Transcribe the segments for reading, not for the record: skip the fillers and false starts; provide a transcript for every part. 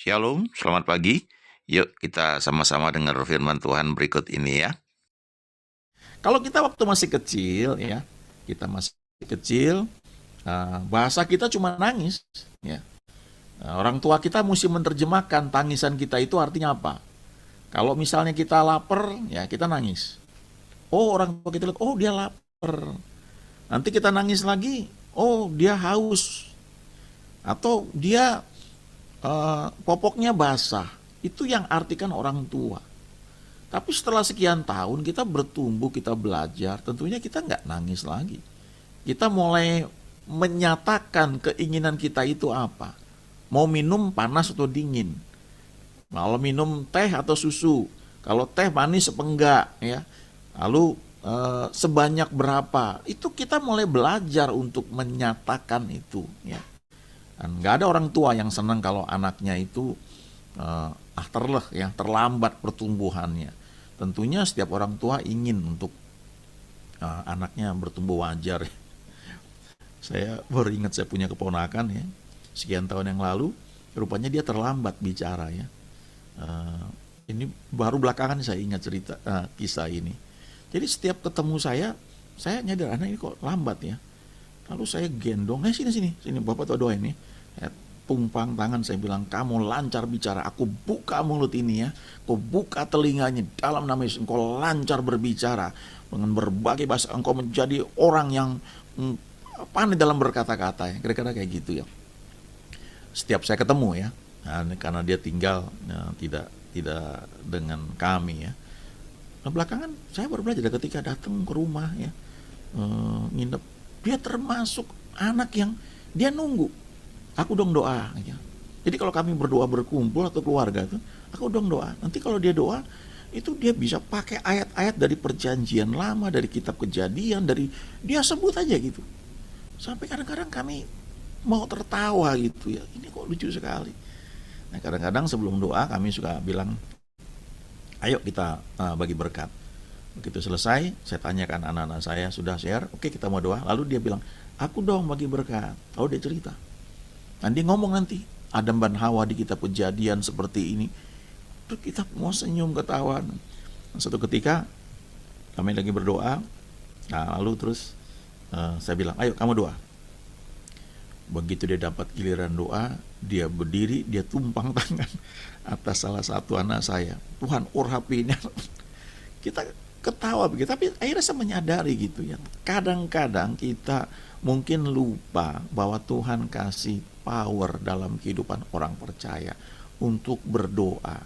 Shalom, selamat pagi. Yuk kita sama-sama dengar firman Tuhan berikut ini ya. Kalau kita waktu masih kecil ya, kita masih kecil, bahasa kita cuma nangis ya. Orang tua kita mesti menerjemahkan tangisan kita itu artinya apa. Kalau misalnya kita lapar, ya kita nangis. Oh, orang tua kita lihat, oh dia lapar. Nanti kita nangis lagi, oh dia haus. Atau dia popoknya basah. Itu yang artikan orang tua. Tapi setelah sekian tahun kita bertumbuh, kita belajar, tentunya kita nggak nangis lagi. Kita mulai menyatakan keinginan kita itu apa. Mau minum panas atau dingin. Kalau minum teh atau susu. Kalau teh manis apa enggak ya. Lalu sebanyak berapa. Itu kita mulai belajar untuk menyatakan itu ya. Dan nggak ada orang tua yang senang kalau anaknya itu terlambat pertumbuhannya. Tentunya setiap orang tua ingin untuk anaknya bertumbuh wajar. Saya baru ingat saya punya keponakan ya, sekian tahun yang lalu, rupanya dia terlambat bicara ya. Ini baru belakangan saya ingat cerita kisah ini. Jadi setiap ketemu saya nyadar anak ini kok lambat ya. Lalu saya gendong, sini Bapak tuh doain nih. Tumpang tangan saya bilang, kamu lancar bicara, aku buka mulut ini ya, aku buka telinganya dalam nama Yesus, engkau lancar berbicara dengan berbagai bahasa, engkau menjadi orang yang pandai dalam berkata-kata ya, kira-kira kayak gitu ya. Setiap saya ketemu ya, karena dia tinggal tidak dengan kami ya. Nah, belakangan saya baru belajar ketika datang ke rumah ya, nginep, dia termasuk anak yang dia nunggu aku dong doa ya. Jadi kalau kami berdoa berkumpul atau keluarga tuh, aku dong doa. Nanti kalau dia doa, itu dia bisa pakai ayat-ayat dari perjanjian lama, dari kitab Kejadian, dari dia sebut aja gitu. Sampai kadang-kadang kami mau tertawa gitu ya. Ini kok lucu sekali. Nah, kadang-kadang sebelum doa kami suka bilang, ayo kita bagi berkat. Begitu selesai, saya tanyakan anak-anak saya, sudah share, oke kita mau doa. Lalu dia bilang, aku dong bagi berkat. Lalu dia cerita. Nanti ngomong nanti, Adam dan Hawa di kitab Kejadian seperti ini. Terus kita mau senyum ketawa. Suatu ketika kami lagi berdoa, lalu terus saya bilang, ayo kamu doa. Begitu dia dapat giliran doa, dia berdiri, dia tumpang tangan atas salah satu anak saya. Tuhan urapinya. Kita ketawa begitu, tapi akhirnya saya menyadari gitu ya. Kadang-kadang kita mungkin lupa bahwa Tuhan kasih power dalam kehidupan orang percaya untuk berdoa.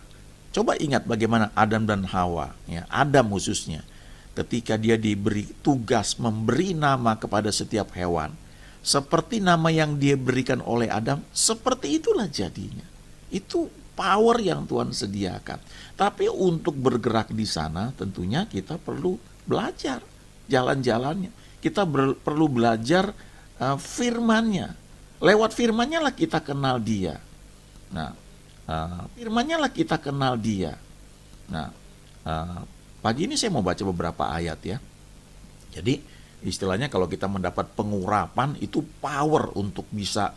Coba ingat bagaimana Adam dan Hawa, ya, Adam khususnya, ketika dia diberi tugas memberi nama kepada setiap hewan, seperti nama yang dia berikan oleh Adam, seperti itulah jadinya. Itu power yang Tuhan sediakan. Tapi untuk bergerak di sana tentunya kita perlu belajar jalan-jalannya. Kita perlu belajar firman-Nya. Lewat firman-Nya lah kita kenal Dia. Nah, firman-Nya lah kita kenal Dia. Nah, pagi ini saya mau baca beberapa ayat ya. Jadi istilahnya kalau kita mendapat pengurapan itu power untuk bisa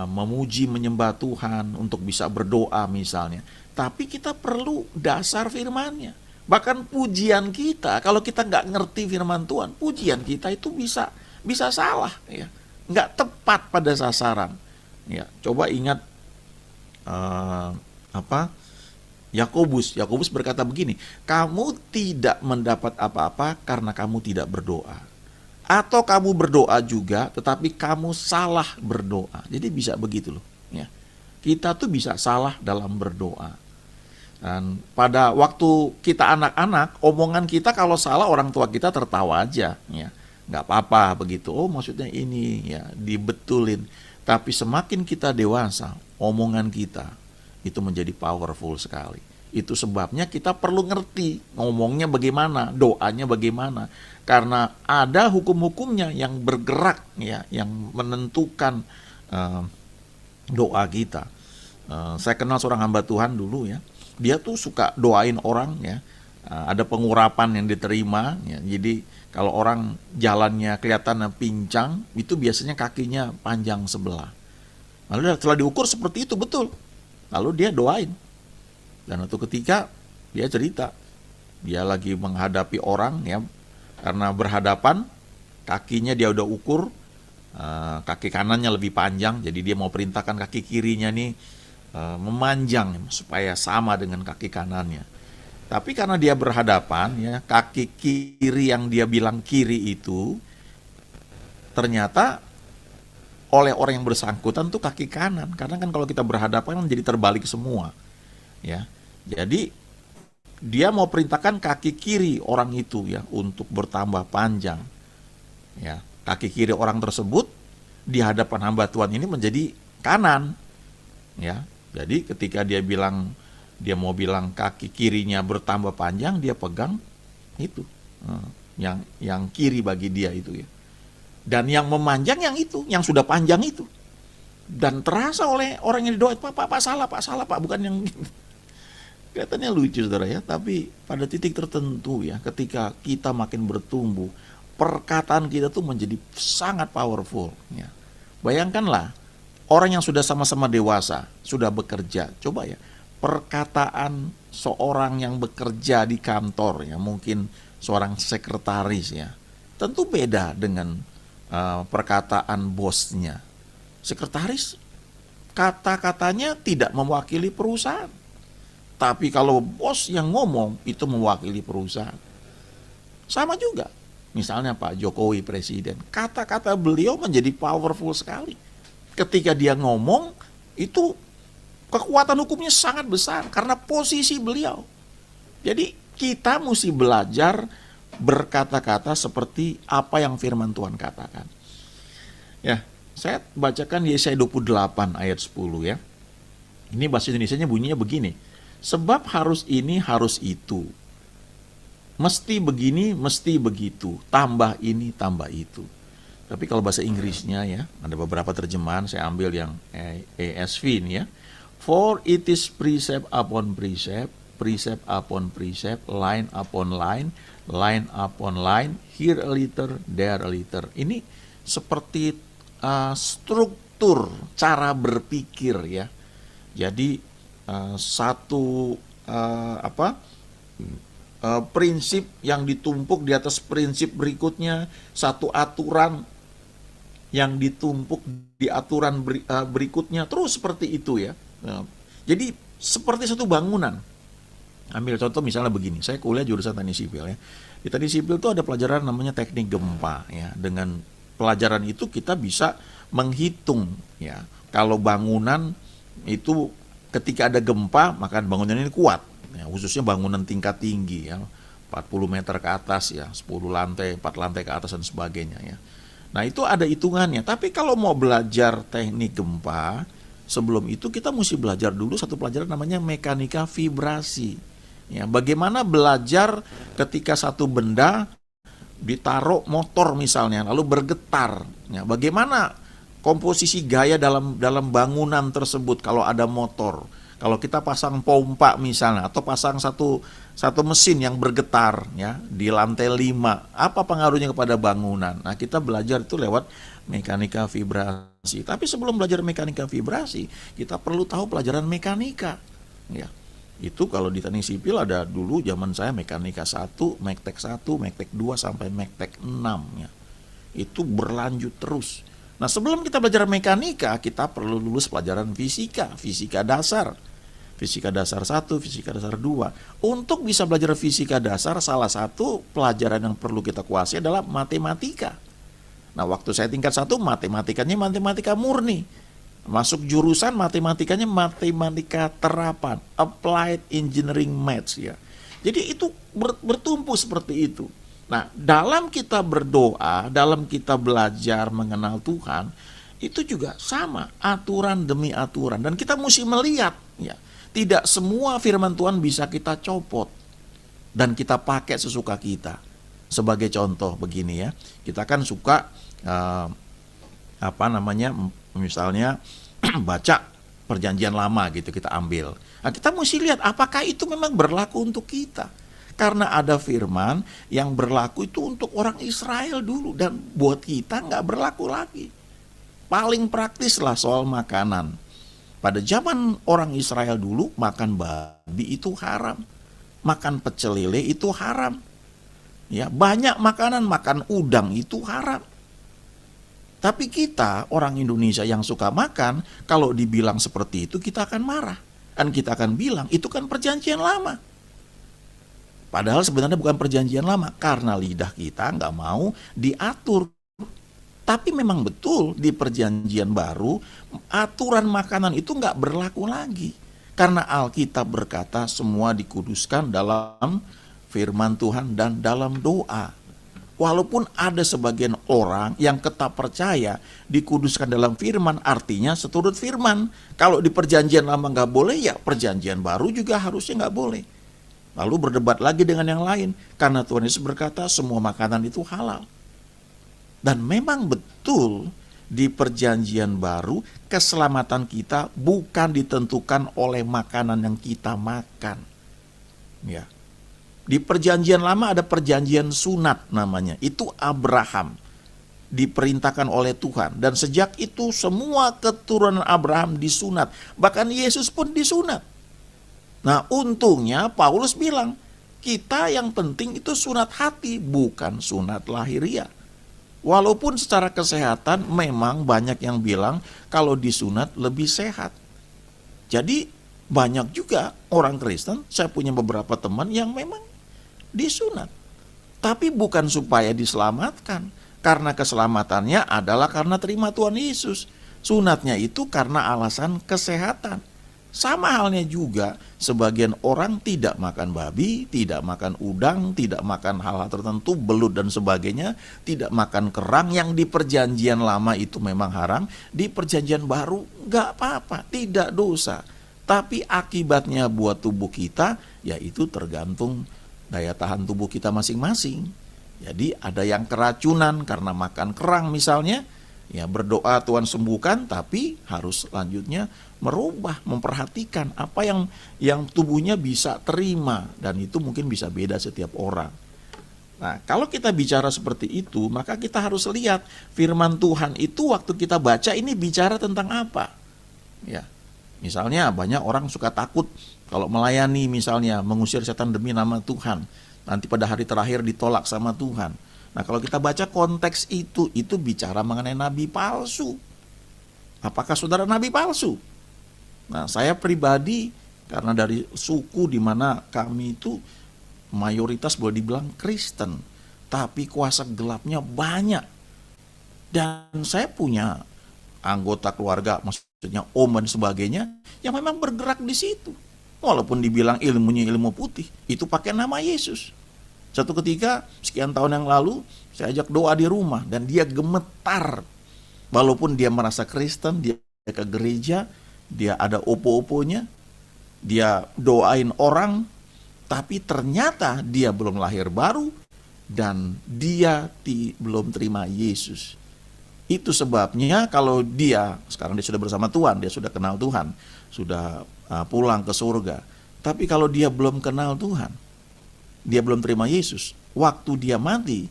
memuji, menyembah Tuhan, untuk bisa berdoa misalnya. Tapi kita perlu dasar firman-Nya. Bahkan pujian kita, kalau kita nggak ngerti firman Tuhan, pujian kita itu bisa salah ya. Nggak tepat pada sasaran. Ya, coba ingat Yakobus berkata begini, kamu tidak mendapat apa-apa karena kamu tidak berdoa. Atau kamu berdoa juga, tetapi kamu salah berdoa. Jadi bisa begitu loh. Ya. Kita tuh bisa salah dalam berdoa. Dan pada waktu kita anak-anak, omongan kita kalau salah orang tua kita tertawa aja. Ya. Nggak apa-apa begitu. Oh maksudnya ini ya dibetulin. Tapi semakin kita dewasa, omongan kita itu menjadi powerful sekali. Itu sebabnya kita perlu ngerti ngomongnya bagaimana, doanya bagaimana. Karena ada hukum-hukumnya yang bergerak ya, yang menentukan doa kita. Saya kenal seorang hamba Tuhan dulu ya. Dia tuh suka doain orang ya. Ada pengurapan yang diterima ya. Jadi kalau orang jalannya kelihatan pincang, itu biasanya kakinya panjang sebelah. Lalu setelah diukur seperti itu betul. Lalu dia doain. Dan waktu ketika dia cerita, dia lagi menghadapi orang ya, karena berhadapan, kakinya dia udah ukur, kaki kanannya lebih panjang, jadi dia mau perintahkan kaki kirinya nih memanjang supaya sama dengan kaki kanannya. Tapi karena dia berhadapan ya, kaki kiri yang dia bilang kiri itu ternyata oleh orang yang bersangkutan tuh kaki kanan. Karena kan kalau kita berhadapan kan jadi terbalik semua. Ya. Jadi dia mau perintahkan kaki kiri orang itu ya untuk bertambah panjang. Ya, kaki kiri orang tersebut di hadapan hamba Tuhan ini menjadi kanan. Ya. Jadi ketika dia mau bilang kaki kirinya bertambah panjang, dia pegang itu. Yang kiri bagi dia itu ya. Dan yang memanjang yang itu, yang sudah panjang itu. Dan terasa oleh orang yang didoain, Pak salah Pak, bukan yang kelihatannya lucu saudara ya, tapi pada titik tertentu ya, ketika kita makin bertumbuh, perkataan kita tuh menjadi sangat powerful ya. Bayangkanlah, orang yang sudah sama-sama dewasa, sudah bekerja, coba ya, perkataan seorang yang bekerja di kantor ya, mungkin seorang sekretaris ya, tentu beda dengan perkataan bosnya. Sekretaris, kata-katanya tidak mewakili perusahaan. Tapi kalau bos yang ngomong, itu mewakili perusahaan. Sama juga, misalnya Pak Jokowi Presiden, kata-kata beliau menjadi powerful sekali. Ketika dia ngomong, itu kekuatan hukumnya sangat besar, karena posisi beliau. Jadi kita mesti belajar berkata-kata seperti apa yang firman Tuhan katakan. Ya, saya bacakan Yesaya 28 ayat 10 ya. Ini bahasa Indonesianya bunyinya begini. Sebab harus ini, harus itu. Mesti begini, mesti begitu. Tambah ini, tambah itu. Tapi kalau bahasa Inggrisnya ya, ada beberapa terjemahan, saya ambil yang ESV ini ya. For it is precept upon precept, precept upon precept, line upon line, line upon line, here a little, there a little. Ini seperti struktur cara berpikir ya. Jadi satu prinsip yang ditumpuk di atas prinsip berikutnya, satu aturan yang ditumpuk di aturan berikutnya, terus seperti itu ya. Jadi seperti satu bangunan. Ambil contoh misalnya begini, saya kuliah jurusan teknik sipil ya. Di teknik sipil itu ada pelajaran namanya teknik gempa ya. Dengan pelajaran itu kita bisa menghitung ya. Kalau bangunan itu ketika ada gempa, maka bangunan ini kuat. Ya, khususnya bangunan tingkat tinggi ya, 40 meter ke atas ya, 10 lantai, 4 lantai ke atas dan sebagainya ya. Nah, itu ada hitungannya. Tapi kalau mau belajar teknik gempa, sebelum itu kita mesti belajar dulu satu pelajaran namanya mekanika vibrasi. Ya, bagaimana belajar ketika satu benda ditaruh motor misalnya lalu bergetar. Ya, bagaimana komposisi gaya dalam bangunan tersebut kalau ada motor. Kalau kita pasang pompa misalnya atau pasang satu mesin yang bergetar ya di lantai 5, apa pengaruhnya kepada bangunan? Nah, kita belajar itu lewat mekanika vibrasi. Tapi sebelum belajar mekanika vibrasi, kita perlu tahu pelajaran mekanika. Ya. Itu kalau di teknik sipil ada dulu zaman saya mekanika 1, mektek 1, mektek 2 sampai mektek 6 ya. Itu berlanjut terus. Nah, sebelum kita belajar mekanika, kita perlu lulus pelajaran fisika dasar. Fisika dasar 1, fisika dasar 2. Untuk bisa belajar fisika dasar, salah satu pelajaran yang perlu kita kuasai adalah matematika. Nah, waktu saya tingkat 1, matematikanya matematika murni. Masuk jurusan matematikanya matematika terapan, applied engineering maths ya. Jadi itu bertumpu seperti itu. Nah, dalam kita berdoa, dalam kita belajar mengenal Tuhan, itu juga sama, aturan demi aturan. Dan kita mesti melihat, ya, tidak semua firman Tuhan bisa kita copot dan kita pakai sesuka kita. Sebagai contoh begini ya, kita kan suka misalnya baca perjanjian lama gitu, kita ambil. Nah, kita mesti lihat apakah itu memang berlaku untuk kita. Karena ada firman yang berlaku itu untuk orang Israel dulu dan buat kita nggak berlaku lagi. Paling praktis lah soal makanan. Pada zaman orang Israel dulu, makan babi itu haram, makan pecel lele itu haram. Ya, banyak makanan, makan udang itu haram. Tapi kita, orang Indonesia yang suka makan, kalau dibilang seperti itu kita akan marah. Dan kita akan bilang, itu kan perjanjian lama. Padahal sebenarnya bukan perjanjian lama, karena lidah kita nggak mau diatur. Tapi memang betul di perjanjian baru, aturan makanan itu nggak berlaku lagi. Karena Alkitab berkata semua dikuduskan dalam firman Tuhan dan dalam doa. Walaupun ada sebagian orang yang tetap percaya dikuduskan dalam firman, artinya seturut firman. Kalau di perjanjian lama nggak boleh, ya perjanjian baru juga harusnya nggak boleh. Lalu berdebat lagi dengan yang lain, karena Tuhan Yesus berkata semua makanan itu halal. Dan memang betul di perjanjian baru, keselamatan kita bukan ditentukan oleh makanan yang kita makan. Ya. Di perjanjian lama ada perjanjian sunat namanya. Itu Abraham diperintahkan oleh Tuhan. Dan sejak itu semua keturunan Abraham disunat. Bahkan Yesus pun disunat. Nah, untungnya Paulus bilang, kita yang penting itu sunat hati, bukan sunat lahiriah. Walaupun secara kesehatan memang banyak yang bilang kalau disunat lebih sehat. Jadi banyak juga orang Kristen, saya punya beberapa teman yang memang disunat, tapi bukan supaya diselamatkan, karena keselamatannya adalah karena terima Tuhan Yesus. Sunatnya itu karena alasan kesehatan. Sama halnya juga sebagian orang tidak makan babi, tidak makan udang, tidak makan hal-hal tertentu, belut dan sebagainya, tidak makan kerang yang di perjanjian lama itu memang haram, di perjanjian baru nggak apa-apa, tidak dosa. Tapi akibatnya buat tubuh kita, yaitu tergantung daya tahan tubuh kita masing-masing. Jadi ada yang keracunan karena makan kerang misalnya, ya berdoa Tuhan sembuhkan, tapi harus selanjutnya merubah, memperhatikan apa yang tubuhnya bisa terima, dan itu mungkin bisa beda setiap orang. Nah, kalau kita bicara seperti itu, maka kita harus lihat firman Tuhan itu waktu kita baca ini bicara tentang apa. Ya. Misalnya banyak orang suka takut kalau melayani, misalnya mengusir setan demi nama Tuhan, nanti pada hari terakhir ditolak sama Tuhan. Nah, kalau kita baca konteks itu bicara mengenai nabi palsu. Apakah saudara nabi palsu? Nah, saya pribadi karena dari suku di mana kami itu mayoritas boleh dibilang Kristen, tapi kuasa gelapnya banyak. Dan saya punya anggota keluarga, maksudnya om dan sebagainya, yang memang bergerak di situ. Walaupun dibilang ilmunya ilmu putih, itu pakai nama Yesus. Satu ketika, sekian tahun yang lalu, saya ajak doa di rumah, dan dia gemetar. Walaupun dia merasa Kristen, dia ke gereja, dia ada opo-oponya, dia doain orang, tapi ternyata dia belum lahir baru, dan dia belum terima Yesus. Itu sebabnya kalau sekarang dia sudah bersama Tuhan, dia sudah kenal Tuhan, sudah pulang ke surga. Tapi kalau dia belum kenal Tuhan, dia belum terima Yesus, waktu dia mati,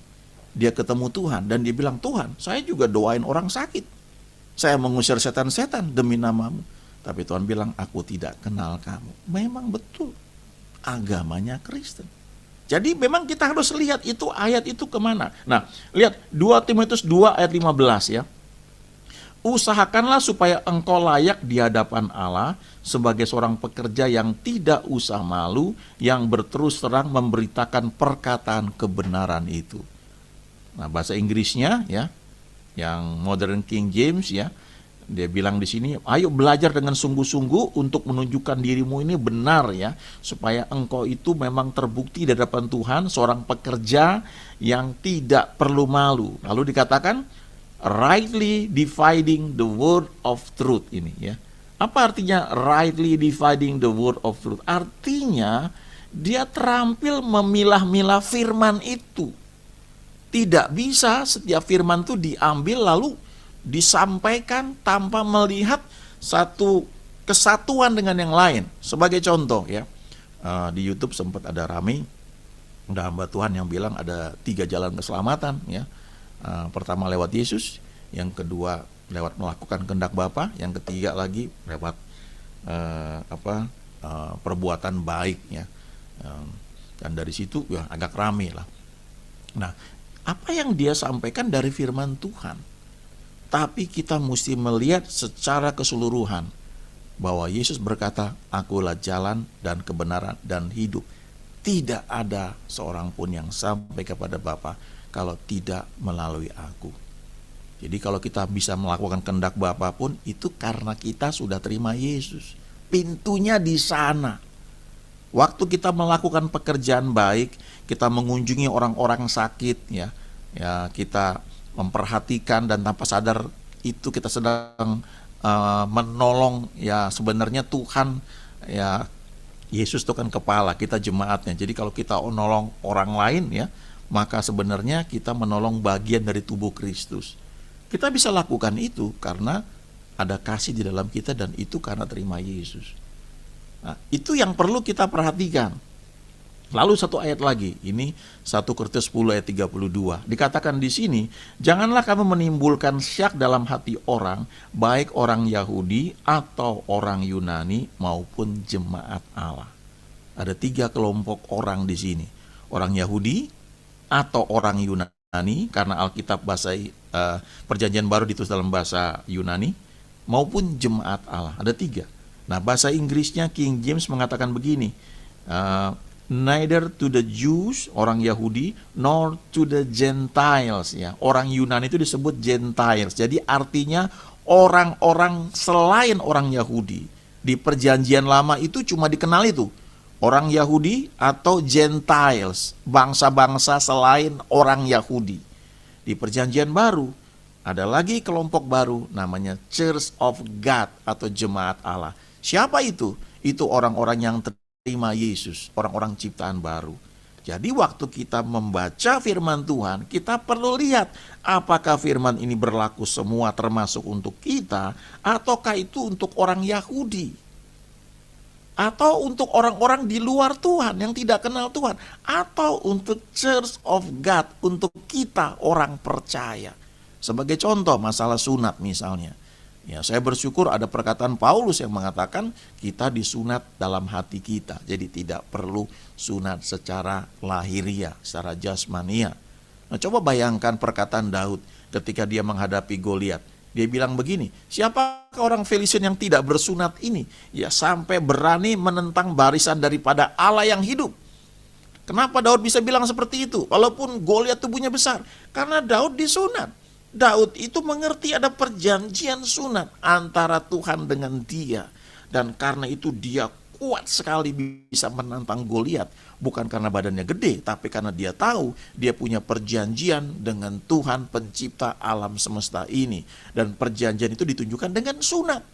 dia ketemu Tuhan dan dia bilang, Tuhan, saya juga doain orang sakit, saya mengusir setan-setan demi namamu. Tapi Tuhan bilang, aku tidak kenal kamu. Memang betul, agamanya Kristen. Jadi memang kita harus lihat itu ayat itu kemana. Nah, lihat 2 Timotius 2 ayat 15 ya. Usahakanlah supaya engkau layak di hadapan Allah sebagai seorang pekerja yang tidak usah malu, yang berterus terang memberitakan perkataan kebenaran itu. Nah, bahasa Inggrisnya ya, yang Modern King James ya, dia bilang di sini, ayo belajar dengan sungguh-sungguh untuk menunjukkan dirimu ini benar ya, supaya engkau itu memang terbukti di hadapan Tuhan, seorang pekerja yang tidak perlu malu. Lalu dikatakan, rightly dividing the word of truth ini ya. Apa artinya rightly dividing the word of truth? Artinya dia terampil memilah-milah firman itu. Tidak bisa setiap firman itu diambil lalu disampaikan tanpa melihat satu kesatuan dengan yang lain. Sebagai contoh ya, di YouTube sempat ada rame, ada hamba Tuhan yang bilang ada 3 jalan keselamatan ya. Pertama lewat Yesus, yang kedua lewat melakukan kehendak Bapa, yang ketiga lagi lewat perbuatan baik ya. Dan dari situ ya agak rame lah. Nah, apa yang dia sampaikan dari firman Tuhan, tapi kita mesti melihat secara keseluruhan bahwa Yesus berkata, "Akulah jalan dan kebenaran dan hidup. Tidak ada seorang pun yang sampai kepada Bapa kalau tidak melalui aku." Jadi kalau kita bisa melakukan kehendak Bapa pun itu karena kita sudah terima Yesus. Pintunya di sana. Waktu kita melakukan pekerjaan baik, kita mengunjungi orang-orang sakit ya, kita memperhatikan dan tanpa sadar itu kita sedang menolong ya, sebenarnya Tuhan ya, Yesus itu kan kepala, kita jemaatnya. Jadi kalau kita menolong orang lain ya, maka sebenarnya kita menolong bagian dari tubuh Kristus. Kita bisa lakukan itu karena ada kasih di dalam kita dan itu karena terima Yesus. Nah, itu yang perlu kita perhatikan. Lalu satu ayat lagi, ini 1 Korintus 10 ayat 32. Dikatakan di sini, "Janganlah kamu menimbulkan syak dalam hati orang, baik orang Yahudi atau orang Yunani maupun jemaat Allah." Ada 3 kelompok orang di sini. Orang Yahudi atau orang Yunani, karena Alkitab bahasa Perjanjian Baru ditulis dalam bahasa Yunani, maupun jemaat Allah. Ada 3. Nah, bahasa Inggrisnya King James mengatakan begini, neither to the Jews, orang Yahudi, nor to the Gentiles ya. Orang Yunani itu disebut Gentiles. Jadi artinya orang-orang selain orang Yahudi. Di Perjanjian Lama itu cuma dikenal itu, orang Yahudi atau Gentiles, bangsa-bangsa selain orang Yahudi. Di Perjanjian Baru ada lagi kelompok baru namanya Church of God atau jemaat Allah. Siapa itu? Itu orang-orang yang terima Yesus, orang-orang ciptaan baru. Jadi waktu kita membaca firman Tuhan, kita perlu lihat apakah firman ini berlaku semua termasuk untuk kita, ataukah itu untuk orang Yahudi, atau untuk orang-orang di luar Tuhan yang tidak kenal Tuhan, atau untuk Church of God, untuk kita orang percaya. Sebagai contoh masalah sunat misalnya. Ya, saya bersyukur ada perkataan Paulus yang mengatakan kita disunat dalam hati kita. Jadi tidak perlu sunat secara lahiriah, secara jasmania. Nah, coba bayangkan perkataan Daud ketika dia menghadapi Goliat. Dia bilang begini, "Siapakah orang Filistin yang tidak bersunat ini? Ya, sampai berani menentang barisan daripada Allah yang hidup." Kenapa Daud bisa bilang seperti itu? Walaupun Goliat tubuhnya besar. Karena Daud disunat. Daud itu mengerti ada perjanjian sunat antara Tuhan dengan dia. Dan karena itu dia kuat sekali bisa menantang Goliat. Bukan karena badannya gede, tapi karena dia tahu dia punya perjanjian dengan Tuhan pencipta alam semesta ini. Dan perjanjian itu ditunjukkan dengan sunat.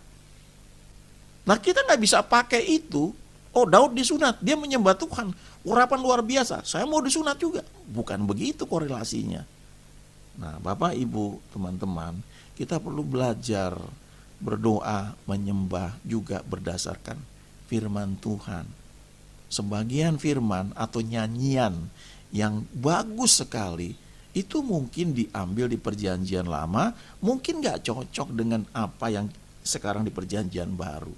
Nah, kita nggak bisa pakai itu. Oh, Daud disunat, dia menyembah Tuhan. Urapan luar biasa, saya mau disunat juga. Bukan begitu korelasinya. Nah, Bapak, Ibu, teman-teman, kita perlu belajar berdoa, menyembah juga berdasarkan firman Tuhan. Sebagian firman atau nyanyian yang bagus sekali, itu mungkin diambil di Perjanjian Lama, mungkin gak cocok dengan apa yang sekarang di Perjanjian Baru.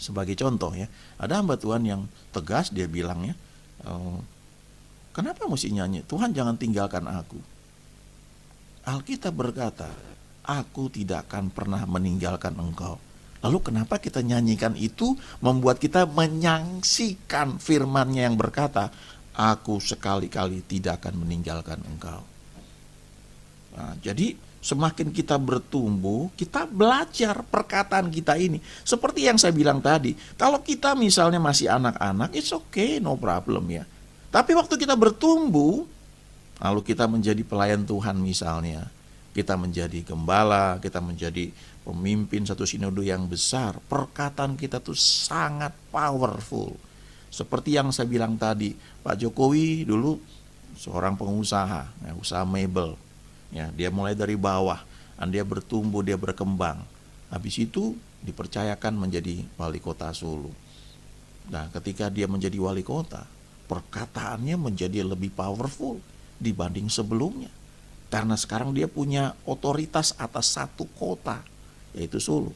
Sebagai contoh ya, ada hamba Tuhan yang tegas, dia bilang ya, "Kenapa mesti nyanyi? Tuhan jangan tinggalkan aku." Alkitab berkata, "Aku tidak akan pernah meninggalkan engkau." Lalu kenapa kita nyanyikan itu membuat kita menyaksikan firman-Nya yang berkata, "Aku sekali-kali tidak akan meninggalkan engkau." Nah, jadi semakin kita bertumbuh, kita belajar perkataan kita ini. Seperti yang saya bilang tadi, kalau kita misalnya masih anak-anak, it's okay, no problem ya. Tapi waktu kita bertumbuh, lalu kita menjadi pelayan Tuhan misalnya, kita menjadi gembala, kita menjadi pemimpin satu sinode yang besar, perkataan kita tuh sangat powerful. Seperti yang saya bilang tadi, Pak Jokowi dulu seorang pengusaha, ya, usaha mebel. Ya, dia mulai dari bawah, dan dia bertumbuh, dia berkembang. Habis itu dipercayakan menjadi wali kota Solo. Nah, ketika dia menjadi wali kota, perkataannya menjadi lebih powerful dibanding sebelumnya. Karena sekarang dia punya otoritas atas satu kota, yaitu Solo.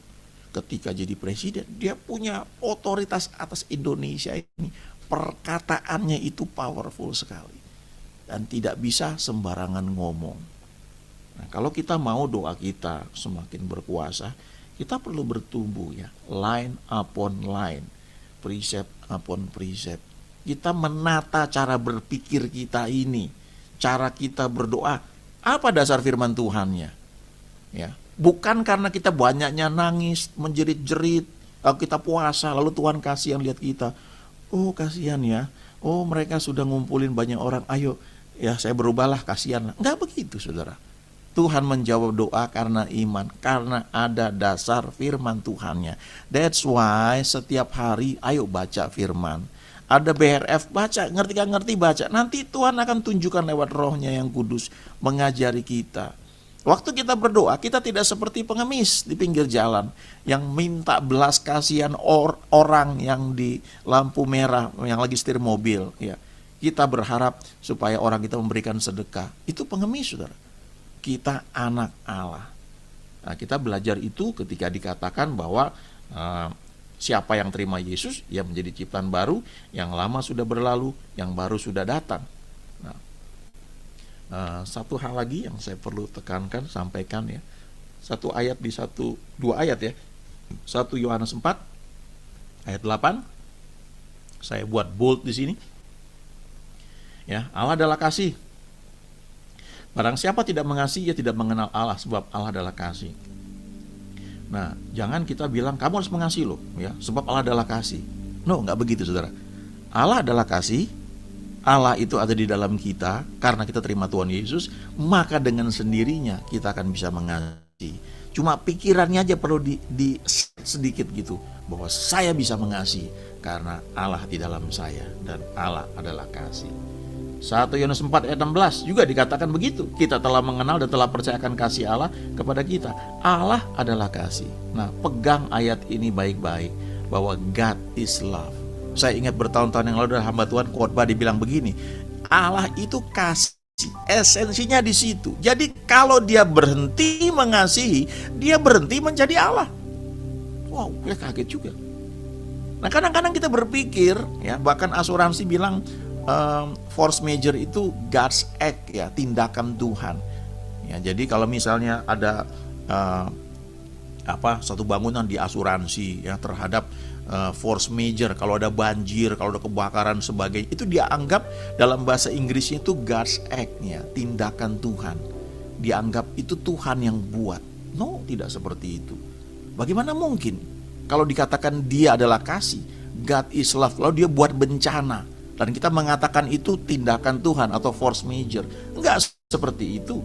ketika jadi presiden, dia punya otoritas atas Indonesia ini. Perkataannya itu powerful sekali. Dan tidak bisa sembarangan ngomong. Nah, kalau kita mau doa kita semakin berkuasa, kita perlu bertumbuh ya. Line upon line. Precept upon precept. Kita menata cara berpikir kita ini. Cara kita berdoa. Apa dasar firman Tuhannya? Ya, bukan karena kita banyaknya nangis, menjerit-jerit, lalu kita puasa, lalu Tuhan kasihan lihat kita. Oh kasihan ya, oh mereka sudah ngumpulin banyak orang, ayo ya saya berubahlah, kasihan. Enggak begitu saudara. Tuhan menjawab doa karena iman, karena ada dasar firman Tuhannya. That's why setiap hari ayo baca firman. Ada BRF, baca, ngerti gak ngerti baca. Nanti Tuhan akan tunjukkan lewat rohnya yang kudus, mengajari kita. Waktu kita berdoa, kita tidak seperti pengemis di pinggir jalan yang minta belas kasihan orang yang di lampu merah, yang lagi setir mobil. Ya, kita berharap supaya orang kita memberikan sedekah. Itu pengemis, saudara. Kita anak Allah. Nah, kita belajar itu ketika dikatakan bahwa siapa yang terima Yesus, ia menjadi ciptaan baru, yang lama sudah berlalu, yang baru sudah datang. Satu hal lagi yang saya perlu tekankan, sampaikan ya. Satu ayat di dua ayat ya. 1 Yohanes 4 ayat 8. Saya buat bold di sini. Ya, Allah adalah kasih. Barang siapa tidak mengasihi, ia tidak mengenal Allah, sebab Allah adalah kasih. Nah, jangan kita bilang kamu harus mengasihi loh, ya, sebab Allah adalah kasih. No, nggak begitu saudara. Allah adalah kasih. Allah itu ada di dalam kita karena kita terima Tuhan Yesus, maka dengan sendirinya kita akan bisa mengasihi. Cuma pikirannya aja perlu di sedikit gitu, bahwa saya bisa mengasihi karena Allah di dalam saya dan Allah adalah kasih. 1 Yohanes 4 ayat 16 juga dikatakan begitu. Kita telah mengenal dan telah percayakan kasih Allah kepada kita. Allah adalah kasih. Nah, pegang ayat ini baik-baik, bahwa God is love. Saya ingat bertahun-tahun yang lalu ada hamba Tuhan khotbah dibilang begini, Allah itu kasih, esensinya di situ. Jadi kalau dia berhenti mengasihi, dia berhenti menjadi Allah. Wow, saya kaget juga. Nah, kadang-kadang kita berpikir, ya, bahkan asuransi bilang force major itu God's act, ya, tindakan Tuhan. Ya, jadi kalau misalnya ada satu bangunan di asuransi ya terhadap force major, kalau ada banjir, kalau ada kebakaran sebagainya, itu dia anggap dalam bahasa Inggrisnya itu God's act-nya, tindakan Tuhan. Dianggap itu Tuhan yang buat. No, tidak seperti itu. Bagaimana mungkin kalau dikatakan dia adalah kasih, God is love, lalu dia buat bencana, dan kita mengatakan itu tindakan Tuhan atau force major? Enggak seperti itu.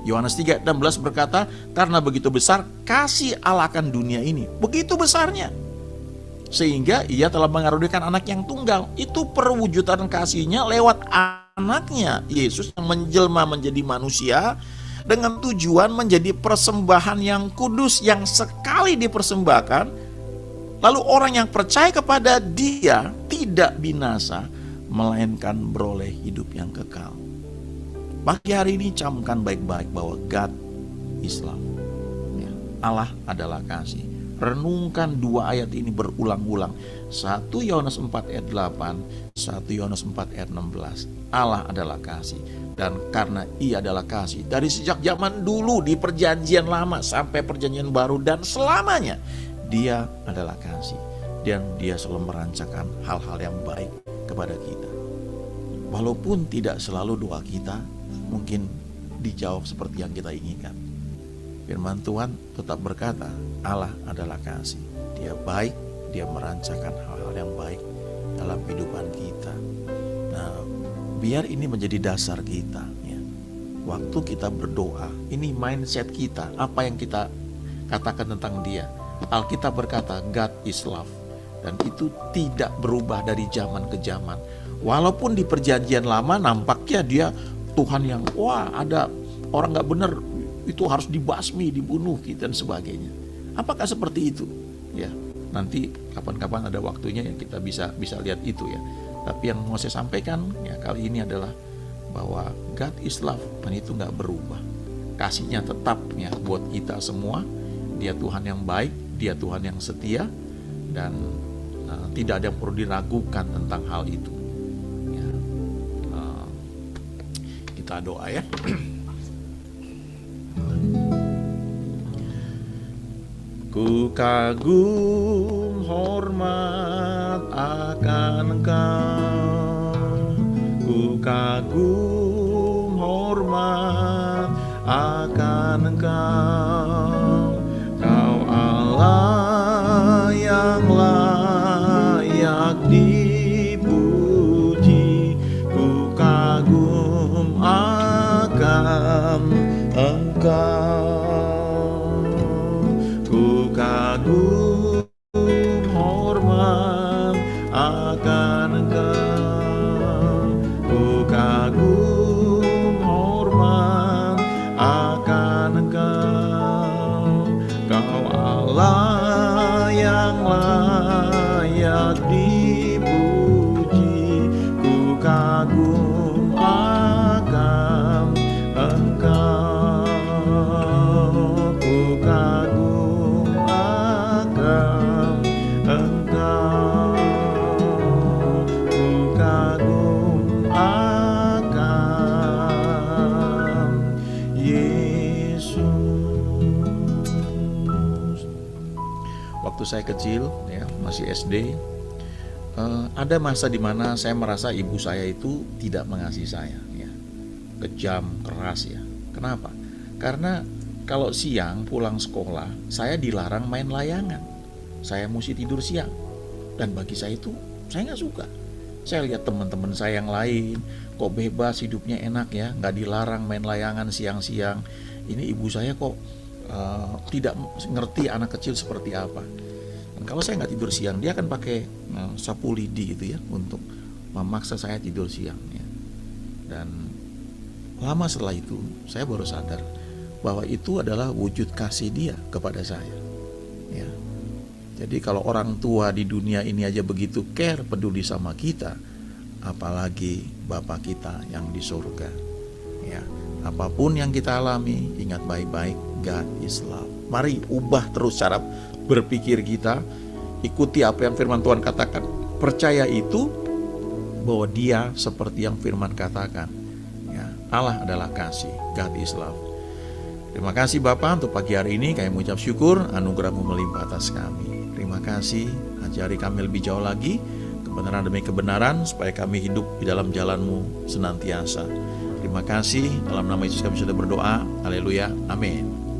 Yohanes 3:16 berkata, karena begitu besar kasih Allah akan dunia ini, begitu besarnya, sehingga ia telah mengaruniakan anak yang tunggal. Itu perwujudan kasihnya lewat anaknya Yesus yang menjelma menjadi manusia dengan tujuan menjadi persembahan yang kudus yang sekali dipersembahkan, lalu orang yang percaya kepada dia tidak binasa, melainkan beroleh hidup yang kekal. Pagi hari ini camkan baik-baik bahwa God is love, ya, Allah adalah kasih. Renungkan dua ayat ini berulang-ulang. 1 Yohanes 4 ayat 8, 1 Yohanes 4 ayat 16. Allah adalah kasih. Dan karena ia adalah kasih, dari sejak zaman dulu di perjanjian lama sampai perjanjian baru dan selamanya, dia adalah kasih. Dan dia selalu merancangkan hal-hal yang baik kepada kita. Walaupun tidak selalu doa kita mungkin dijawab seperti yang kita inginkan, firman Tuhan tetap berkata, Allah adalah kasih. Dia baik, dia merancangkan hal-hal yang baik dalam kehidupan kita. Nah, biar ini menjadi dasar kita, ya. Waktu kita berdoa, ini mindset kita, apa yang kita katakan tentang dia. Alkitab berkata, God is love. Dan itu tidak berubah dari zaman ke zaman. Walaupun di perjanjian lama nampaknya dia Tuhan yang, wah, ada orang gak benar, itu harus dibasmi, dibunuh gitu, dan sebagainya. Apakah seperti itu? Ya, nanti kapan-kapan ada waktunya yang kita bisa lihat itu ya. Tapi yang mau saya sampaikan ya kali ini adalah bahwa God is love, dan itu gak berubah. Kasihnya tetap ya buat kita semua. Dia Tuhan yang baik, Dia Tuhan yang setia, dan tidak ada yang perlu diragukan tentang hal itu. Ya. Kita doa ya. Ku kagum hormat akan Engkau, ku kagum hormat akan Engkau, Kau Allah yang layak dipuji. Ku kagum akan Engkau, ku kagum hormat akan Engkau, ku kagum hormat akan Engkau, Kau Allah yang layak dipuji. Ku kagum akan Engkau, ku kagum akan Engkau, ku kagum akan Yesus. Waktu saya kecil, ya, masih SD, ada masa di mana saya merasa ibu saya itu tidak mengasihi saya, ya, kejam, keras, ya. Kenapa? Karena kalau siang pulang sekolah, saya dilarang main layangan. Saya mesti tidur siang. Dan bagi saya itu, saya nggak suka. Saya lihat teman-teman saya yang lain, kok bebas, hidupnya enak ya, nggak dilarang main layangan siang-siang. Ini ibu saya kok tidak ngerti anak kecil seperti apa. Dan kalau saya nggak tidur siang, dia akan pakai sapu lidi gitu ya, untuk memaksa saya tidur siang, ya. Dan lama setelah itu, saya baru sadar bahwa itu adalah wujud kasih dia kepada saya, ya. Jadi kalau orang tua di dunia ini aja begitu care, peduli sama kita, apalagi Bapa kita yang di surga, ya. Apapun yang kita alami, ingat baik-baik, God is love. Mari ubah terus cara berpikir kita, ikuti apa yang firman Tuhan katakan, percaya itu bahwa Dia seperti yang firman katakan, ya. Allah adalah kasih, God is love. Terima kasih Bapa untuk pagi hari ini. Kami mengucap syukur, anugerah-Mu melimpah atas kami. Terima kasih, ajari kami lebih jauh lagi kebenaran demi kebenaran, supaya kami hidup di dalam jalan-Mu senantiasa. Terima kasih, dalam nama Yesus kami sudah berdoa. Haleluya, amin.